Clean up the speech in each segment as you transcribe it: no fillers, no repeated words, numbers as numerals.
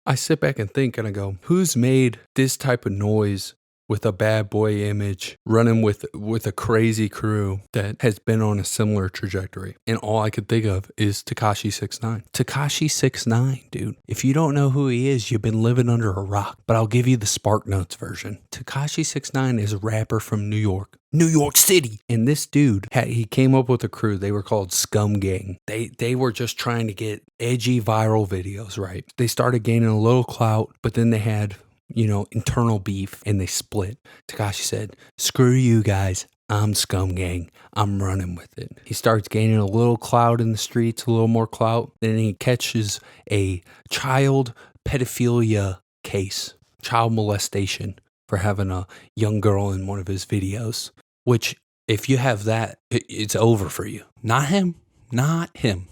I sit back and think and I go, who's made this type of noise with a bad boy image, running with a crazy crew that has been on a similar trajectory? And all I could think of is Tekashi 6ix9ine. Tekashi 6ix9ine, dude. If you don't know who he is, you've been living under a rock. But I'll give you the Spark Notes version. Tekashi 6ix9ine is a rapper from New York City. And this dude, he came up with a crew. They were called Scum Gang. They were just trying to get edgy viral videos, right? They started gaining a little clout, but then they had, internal beef, and they split. Tekashi said, screw you guys. I'm Scum Gang. I'm running with it. He starts gaining a little clout in the streets, a little more clout. Then he catches a child pedophilia case, child molestation, for having a young girl in one of his videos. Which, if you have that, it's over for you. Not him.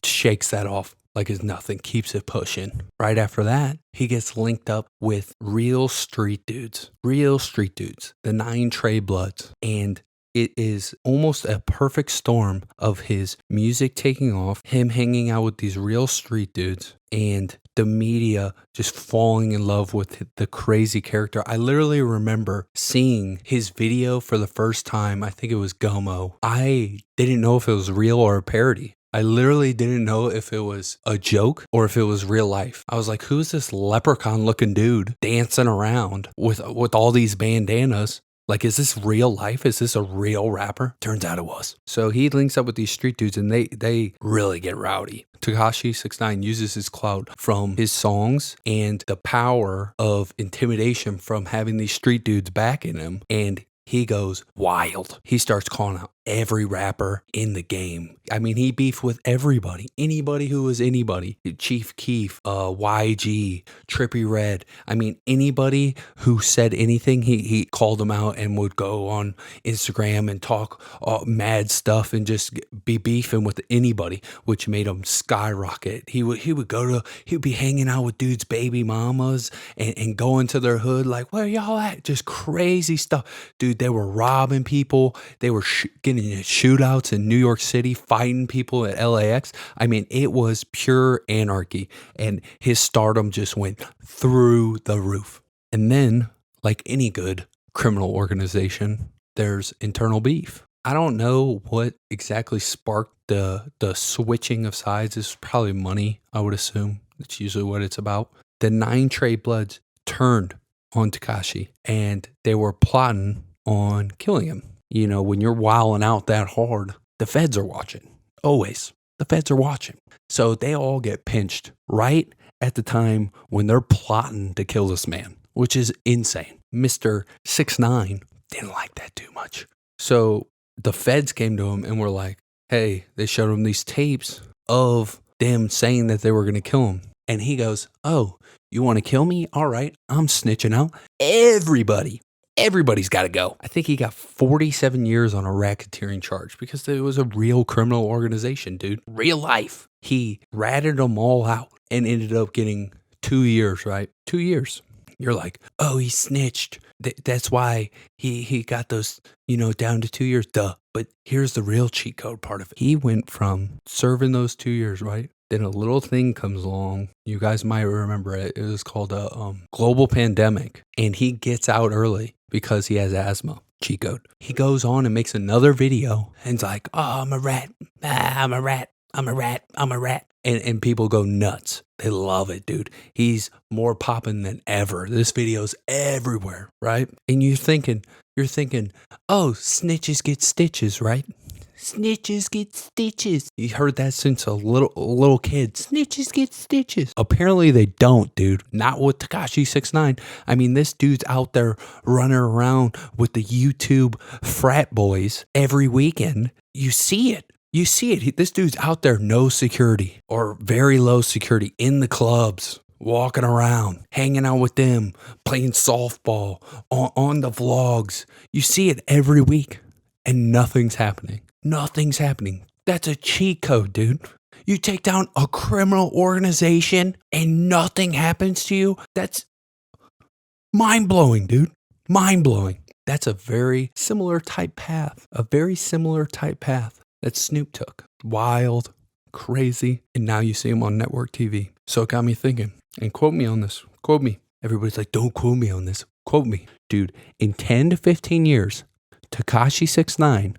Shakes that off like it's nothing, keeps it pushing. Right after that, he gets linked up with real street dudes, the 9 Trey Bloods. And it is almost a perfect storm of his music taking off, him hanging out with these real street dudes, and the media just falling in love with the crazy character. I literally remember seeing his video for the first time. I think it was Gummo. I didn't know if it was real or a parody. I literally didn't know if it was a joke or if it was real life. I was like, who's this leprechaun looking dude dancing around with all these bandanas? Like, is this real life? Is this a real rapper? Turns out it was. So he links up with these street dudes, and they really get rowdy. Tekashi 6ix9ine uses his clout from his songs and the power of intimidation from having these street dudes backing him, and he goes wild. He starts calling out every rapper in the game. I mean, he beefed with everybody. Anybody who was anybody. Chief Keef, YG, Trippie Redd. I mean, anybody who said anything, he called them out and would go on Instagram and talk mad stuff and just be beefing with anybody, which made him skyrocket. He would be hanging out with dudes' baby mamas and going to their hood like, where y'all at? Just crazy stuff. Dude, they were robbing people. They were getting in shootouts in New York City, fighting people at LAX. I mean, it was pure anarchy, and his stardom just went through the roof. And then, like any good criminal organization, there's internal beef. I don't know what exactly sparked the switching of sides. It's probably money, I would assume. That's usually what it's about. The 9 Trey Bloods turned on Tekashi, and they were plotting on killing him. You know, when you're wilding out that hard, the feds are watching. Always. The feds are watching. So they all get pinched right at the time when they're plotting to kill this man, which is insane. Mr. 6ix9ine didn't like that too much. So the feds came to him and were like, hey, they showed him these tapes of them saying that they were going to kill him. And he goes, oh, you want to kill me? All right, I'm snitching out everybody. Everybody's got to go. I think he got 47 years on a racketeering charge because it was a real criminal organization, dude. Real life. He ratted them all out and ended up getting 2 years, right? 2 years. You're like, oh, he snitched. That's why he got those, down to 2 years. Duh. But here's the real cheat code part of it. He went from serving those 2 years, right? Then a little thing comes along. You guys might remember it. It was called a global pandemic. And he gets out early because he has asthma. Cheat code. He goes on and makes another video and's like, oh, I'm a rat. I'm a rat. I'm a rat. I'm a rat. And people go nuts. They love it, dude. He's more popping than ever. This video's everywhere, right? And you're thinking, oh, snitches get stitches, right? Snitches get stitches. You heard that since a little kid. Snitches get stitches. Apparently they don't, dude. Not with Tekashi 6ix9ine. I mean, this dude's out there running around with the YouTube frat boys every weekend. You see it. This dude's out there, no security or very low security in the clubs, walking around, hanging out with them, playing softball on the vlogs. You see it every week and nothing's happening. Nothing's happening. That's a cheat code, dude. You take down a criminal organization and nothing happens to you. That's mind-blowing, dude. Mind-blowing. That's a very similar type path. That Snoop took. Wild, crazy. And now you see him on network TV. So it got me thinking, and quote me on this. Quote me. Everybody's like, don't quote me on this. Quote me. Dude, in 10 to 15 years, Tekashi 6ix9ine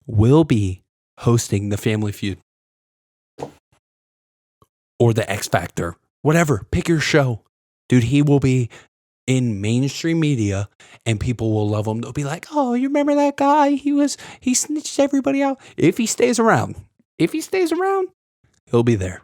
will be hosting the Family Feud or the X Factor, whatever. Pick your show. Dude, he will be in mainstream media and people will love him. They'll be like, oh, you remember that guy? He snitched everybody out. If he stays around, he'll be there.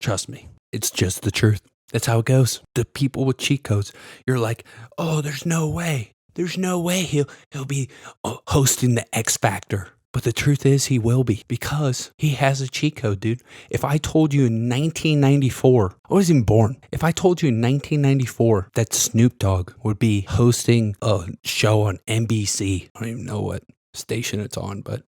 Trust me. It's just the truth. That's how it goes. The people with cheat codes, you're like, oh, there's no way he'll be hosting the X Factor. But the truth is he will be, because he has a cheat code, dude. If I told you in 1994, I wasn't even born. If I told you in 1994 that Snoop Dogg would be hosting a show on NBC, I don't even know what station it's on, but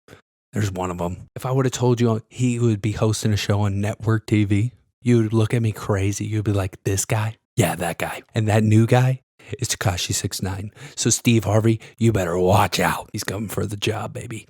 there's one of them. If I would have told you he would be hosting a show on network TV, you would look at me crazy. You'd be like, this guy? Yeah, that guy. And that new guy is Tekashi 6ix9ine. So Steve Harvey, you better watch out. He's coming for the job, baby.